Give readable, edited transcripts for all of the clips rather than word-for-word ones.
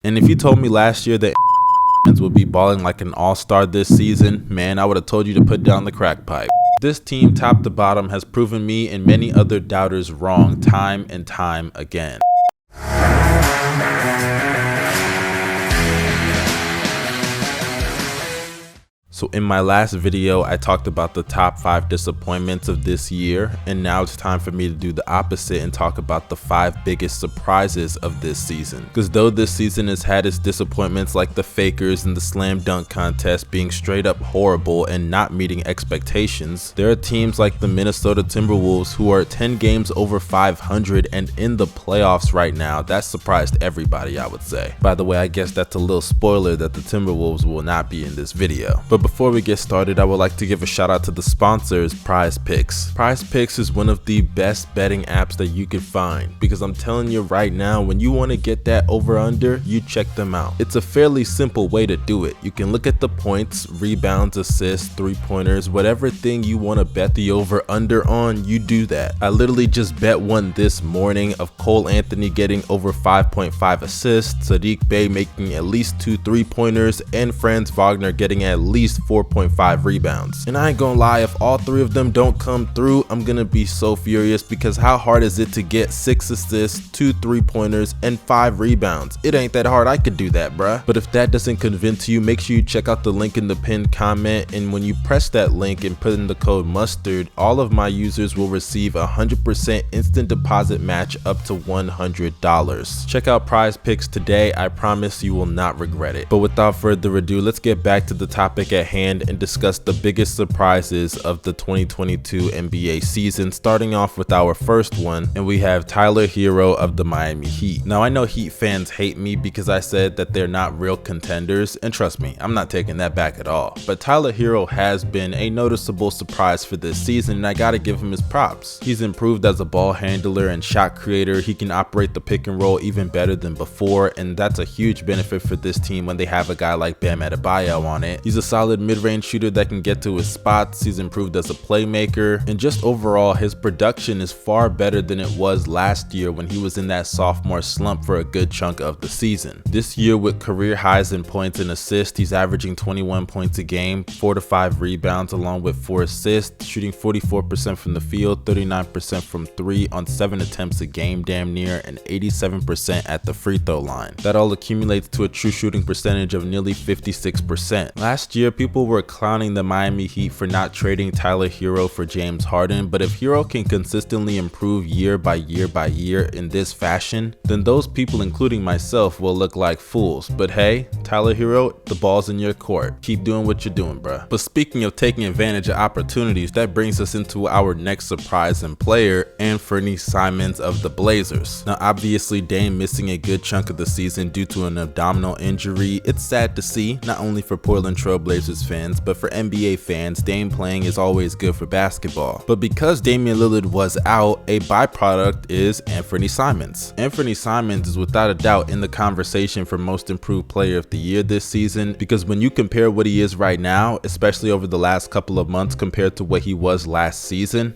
And if you told me last year that would be balling like an all-star this season, man, I would have told you to put down the crack pipe. This team top to bottom has proven me and many other doubters wrong time and time again. So in my last video, I talked about the top 5 disappointments of this year, and now it's time for me to do the opposite and talk about the 5 biggest surprises of this season. Because though this season has had its disappointments like the fakers and the slam dunk contest being straight up horrible and not meeting expectations, there are teams like the Minnesota Timberwolves who are 10 games over 500 and in the playoffs right now. That surprised everybody, I would say. By the way, I guess that's a little spoiler that the Timberwolves will not be in this video. But before we get started, I would like to give a shout out to the sponsors, Prize Picks. Prize Picks is one of the best betting apps that you could find, because I'm telling you right now, when you want to get that over under, you check them out. It's a fairly simple way to do it. You can look at the points, rebounds, assists, 3-pointers, whatever thing you want to bet the over under on, you do that. I literally just bet one this morning of Cole Anthony getting over 5.5 assists, Sadiq Bey making at least 2 3-pointers, and Franz Wagner getting at least 4.5 rebounds. And I ain't gonna lie, if all 3 of them don't come through, I'm gonna be so furious, because how hard is it to get 6 assists, 2 3-pointers, and 5 rebounds? It ain't that hard. I could do that, bruh. But if that doesn't convince you, make sure you check out the link in the pinned comment, and when you press that link and put in the code MUSTARD, all of my users will receive a 100% instant deposit match up to $100. Check out Prize Picks today. I promise you will not regret it. But without further ado, let's get back to the topic at hand and discuss the biggest surprises of the 2022 NBA season, starting off with our first one, and we have Tyler Herro of the Miami Heat. Now, I know Heat fans hate me because I said that they're not real contenders, and trust me, I'm not taking that back at all. But Tyler Herro has been a noticeable surprise for this season, and I gotta give him his props. He's improved as a ball handler and shot creator. He can operate the pick and roll even better than before, and that's a huge benefit for this team when they have a guy like Bam Adebayo on it. He's a solid mid-range shooter that can get to his spots. He's improved as a playmaker, and just overall his production is far better than it was last year when he was in that sophomore slump for a good chunk of the season. This year, with career highs in points and assists, he's averaging 21 points a game, 4 to 5 rebounds along with 4 assists, shooting 44% from the field, 39% from 3 on 7 attempts a game damn near, and 87% at the free throw line. That all accumulates to a true shooting percentage of nearly 56%. Last year, people were clowning the Miami Heat for not trading Tyler Herro for James Harden, but if Herro can consistently improve year by year in this fashion, then those people, including myself, will look like fools. But hey, Tyler Herro, the ball's in your court. Keep doing what you're doing, bruh. But speaking of taking advantage of opportunities, that brings us into our next surprise and player, Anthony Simmons of the Blazers. Now, obviously, Dame missing a good chunk of the season due to an abdominal injury. It's sad to see, not only for Portland Trail Blazers fans, but for NBA fans. Dame playing is always good for basketball. But because Damian Lillard was out, a byproduct is Anthony Simmons. Anthony Simmons is without a doubt in the conversation for most improved player of the year this season, because when you compare what he is right now, especially over the last couple of months compared to what he was last season,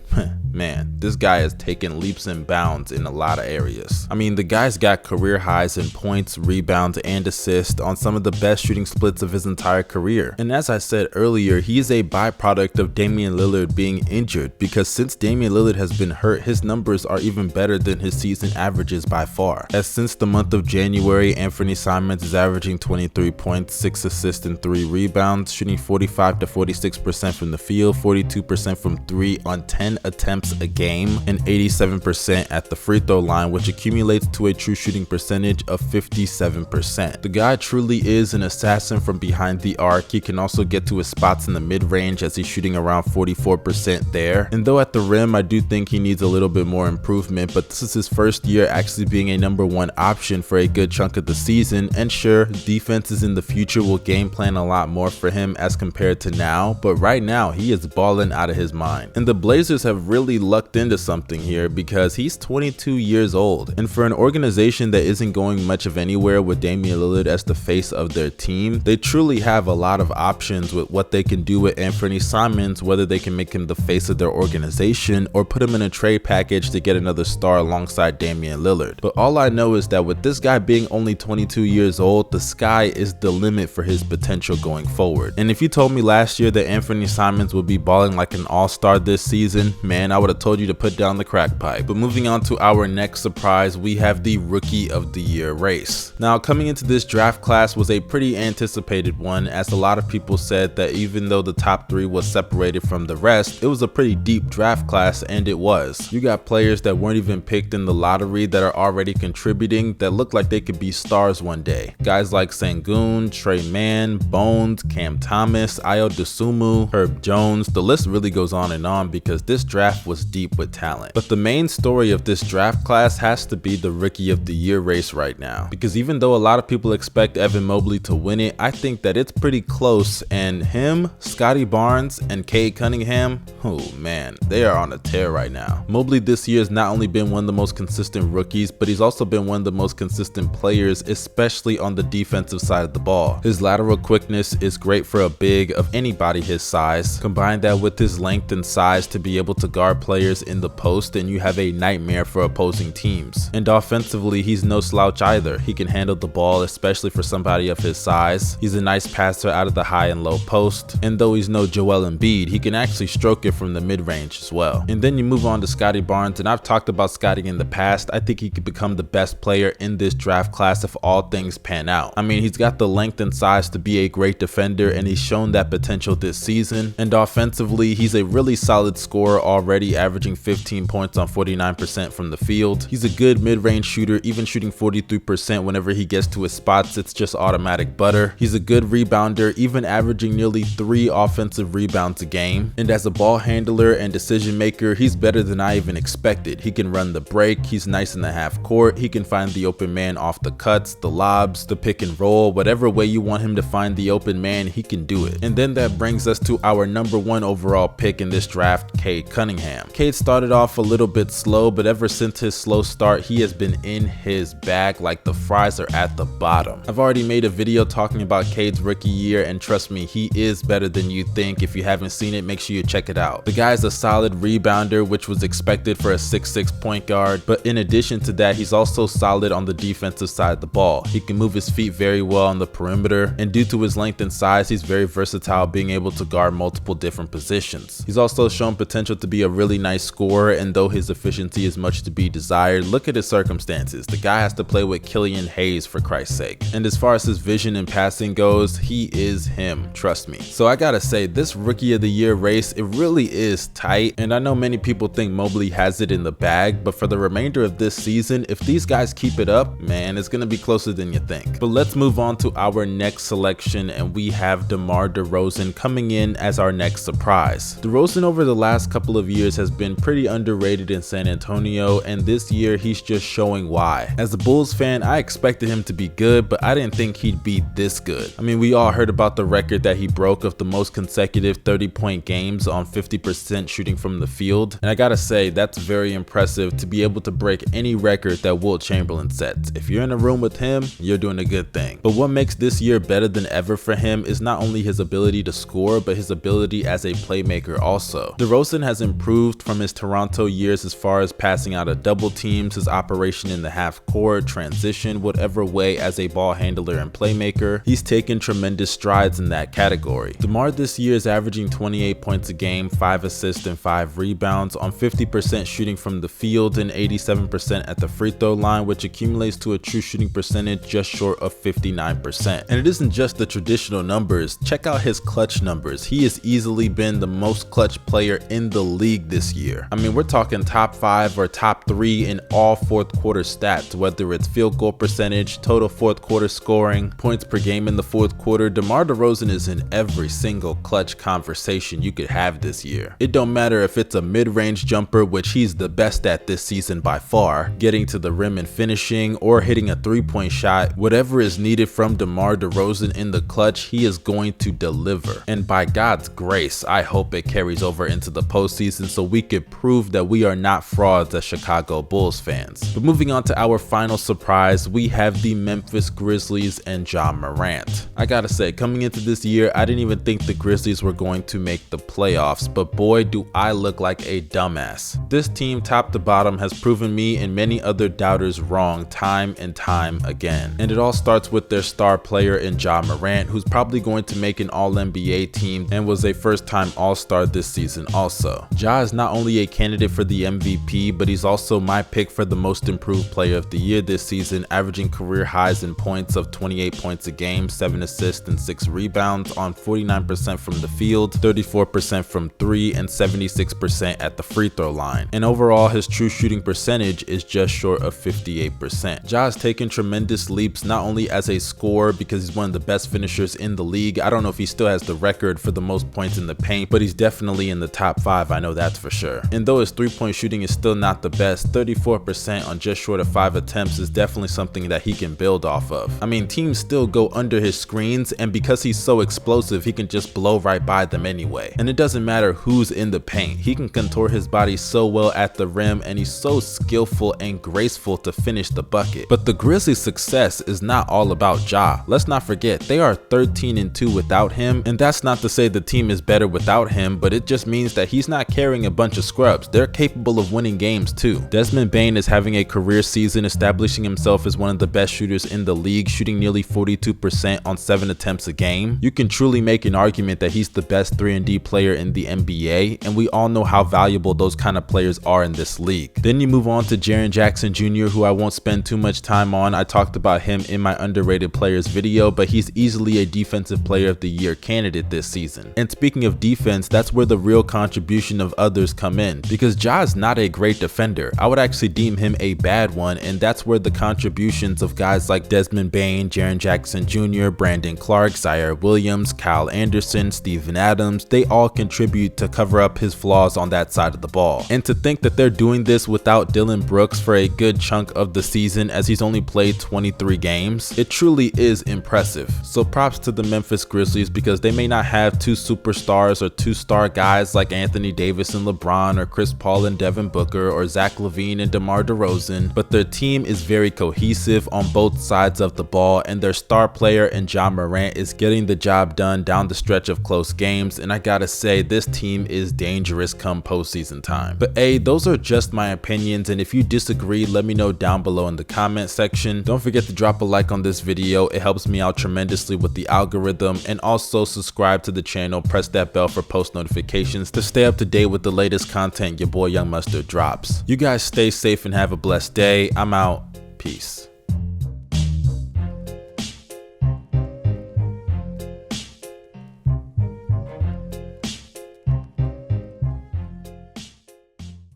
man, this guy has taken leaps and bounds in a lot of areas. I mean, the guy's got career highs in points, rebounds, and assists on some of the best shooting splits of his entire career. And as I said earlier, he is a byproduct of Damian Lillard being injured, because since Damian Lillard has been hurt, his numbers are even better than his season averages by far. As since the month of January, Anthony Simmons is averaging 23 points, 6 assists, and 3 rebounds, shooting 45 to 46% from the field, 42% from 3 on 10 attempts a game, and 87% at the free throw line, which accumulates to a true shooting percentage of 57%. The guy truly is an assassin from behind the arc. He can also get to his spots in the mid-range as he's shooting around 44% there. And though at the rim, I do think he needs a little bit more improvement, but this is his first year actually being a #1 option for a good chunk of the season. And sure, defenses in the future will game plan a lot more for him as compared to now, but right now he is balling out of his mind. And the Blazers have really really lucked into something here because he's 22 years old, and for an organization that isn't going much of anywhere with Damian Lillard as the face of their team, they truly have a lot of options with what they can do with Anthony Simmons, whether they can make him the face of their organization or put him in a trade package to get another star alongside Damian Lillard. But all I know is that with this guy being only 22 years old, the sky is the limit for his potential going forward. And if you told me last year that Anthony Simmons would be balling like an all-star this season, man, I would have told you to put down the crack pipe. But moving on to our next surprise, we have the Rookie of the Year race. Now, coming into this draft class was a pretty anticipated one, as a lot of people said that even though the top 3 was separated from the rest, it was a pretty deep draft class, and it was. You got players that weren't even picked in the lottery that are already contributing that look like they could be stars one day. Guys like Sengun, Trey Mann, Bones, Cam Thomas, Ayo Dosunmu, Herb Jones. The list really goes on because this draft was deep with talent. But the main story of this draft class has to be the Rookie of the Year race right now, because even though a lot of people expect Evan Mobley to win it, I think that it's pretty close, and him, Scotty Barnes, and Cade Cunningham, oh man, they are on a tear right now. Mobley this year has not only been one of the most consistent rookies, but he's also been one of the most consistent players, especially on the defensive side of the ball. His lateral quickness is great for a big of anybody his size. Combine that with his length and size to be able to guard players in the post, and you have a nightmare for opposing teams. And offensively, he's no slouch either. He can handle the ball, especially for somebody of his size. He's a nice passer out of the high and low post, and though he's no Joel Embiid, he can actually stroke it from the mid-range as well. And then you move on to Scotty Barnes, and I've talked about Scotty in the past. I think he could become the best player in this draft class if all things pan out. I mean, he's got the length and size to be a great defender, and he's shown that potential this season. And offensively, he's a really solid scorer already, averaging 15 points on 49% from the field. He's a good mid-range shooter, even shooting 43% whenever he gets to his spots. It's just automatic butter. He's a good rebounder, even averaging nearly 3 offensive rebounds a game. And as a ball handler and decision maker, he's better than I even expected. He can run the break, he's nice in the half court, he can find the open man off the cuts, the lobs, the pick and roll, whatever way you want him to find the open man, he can do it. And then that brings us to our #1 overall pick in this draft, Cade Cunningham. Cade started off a little bit slow, but ever since his slow start, he has been in his bag like the fries are at the bottom. I've already made a video talking about Cade's rookie year, and trust me, he is better than you think. If you haven't seen it, make sure you check it out. The guy's a solid rebounder, which was expected for a 6'6" point guard, but in addition to that, he's also solid on the defensive side of the ball. He can move his feet very well on the perimeter, and due to his length and size, he's very versatile, being able to guard multiple different positions. He's also shown potential to be a really nice scorer, and though his efficiency is much to be desired, look at his circumstances. The guy has to play with Killian Hayes, for Christ's sake. And as far as his vision and passing goes, he is him, trust me. So I gotta say, this Rookie of the Year race, it really is tight, and I know many people think Mobley has it in the bag, but for the remainder of this season, if these guys keep it up, man, it's gonna be closer than you think. But let's move on to our next selection, and we have DeMar DeRozan coming in as our next surprise. DeRozan over the last couple of years has been pretty underrated in San Antonio, and this year he's just showing why. As a Bulls fan, I expected him to be good, but I didn't think he'd be this good. I mean, we all heard about the record that he broke of the most consecutive 30-point games on 50% shooting from the field, and I gotta say, that's very impressive to be able to break any record that Wilt Chamberlain sets. If you're in a room with him, you're doing a good thing. But what makes this year better than ever for him is not only his ability to score, but his ability as a playmaker also. DeRozan has improved from his Toronto years as far as passing out of double teams, his operation in the half court, transition, whatever way as a ball handler and playmaker. He's taken tremendous strides in that category. DeMar this year is averaging 28 points a game, 5 assists and 5 rebounds on 50% shooting from the field and 87% at the free throw line, which accumulates to a true shooting percentage just short of 59%. And it isn't just the traditional numbers. Check out his clutch numbers. He has easily been the most clutch player in the league this year. I mean, we're talking top 5 or top 3 in all fourth quarter stats, whether it's field goal percentage, total fourth quarter scoring, points per game in the fourth quarter. DeMar DeRozan is in every single clutch conversation you could have this year. It don't matter if it's a mid-range jumper, which he's the best at this season by far, getting to the rim and finishing, or hitting a three-point shot. Whatever is needed from DeMar DeRozan in the clutch, he is going to deliver. And by God's grace, I hope it carries over into the postseason, so we could prove that we are not frauds as Chicago Bulls fans. But moving on to our final surprise, we have the Memphis Grizzlies and Ja Morant. I gotta say, coming into this year, I didn't even think the Grizzlies were going to make the playoffs, but boy do I look like a dumbass. This team top to bottom has proven me and many other doubters wrong time and time again. And it all starts with their star player in Ja Morant, who's probably going to make an All-NBA team and was a first-time All-Star this season also. Ja is not only a candidate for the MVP, but he's also my pick for the most improved player of the year this season, averaging career highs in points of 28 points a game, 7 assists and 6 rebounds on 49% from the field, 34% from 3, and 76% at the free throw line. And overall, his true shooting percentage is just short of 58%. Ja has taken tremendous leaps not only as a scorer because he's one of the best finishers in the league. I don't know if he still has the record for the most points in the paint, but he's definitely in the top 5, I know that's for sure. And though his three-point shooting is still not the best, 34% on just short of 5 attempts is definitely something that he can build off of. I mean, teams still go under his screens, and because he's so explosive, he can just blow right by them anyway. And it doesn't matter who's in the paint, he can contour his body so well at the rim, and he's so skillful and graceful to finish the bucket. But the Grizzlies' success is not all about Ja. Let's not forget, they are 13-2 without him, and that's not to say the team is better without him, but it just means that he's not carrying a bunch of scrubs. They're capable of winning games too. Desmond Bane is having a career season, establishing himself as one of the best shooters in the league, shooting nearly 42% on 7 attempts a game. You can truly make an argument that he's the best 3-and-D player in the NBA, and we all know how valuable those kind of players are in this league. Then you move on to Jaren Jackson Jr., who I won't spend too much time on. I talked about him in my underrated players video, but he's easily a defensive player of the year candidate this season. And speaking of defense, that's where the real contribution of others come in, because Ja is not a great defender. I would actually deem him a bad one, and that's where the contributions of guys like Desmond Bane, Jaren Jackson Jr., Brandon Clark, Zaire Williams, Kyle Anderson, Steven Adams, they all contribute to cover up his flaws on that side of the ball. And to think that they're doing this without Dillon Brooks for a good chunk of the season, as he's only played 23 games, it truly is impressive. So props to the Memphis Grizzlies, because they may not have 2 superstars or 2-star guys like Anthony Davis and LeBron, or Chris Paul and Devin Booker, or Zach LaVine and DeMar DeRozan, but their team is very cohesive on both sides of the ball, and their star player in Ja Morant is getting the job done down the stretch of close games. And I gotta say, this team is dangerous come postseason time. But hey, those are just my opinions, and if you disagree, let me know down below in the comment section. Don't forget to drop a like on this video, it helps me out tremendously with the algorithm, and also subscribe to the channel, press that bell for post notifications to stay up to date with the latest content your boy Young Mustard drops. You guys stay safe and have a blessed day. I'm out. Peace.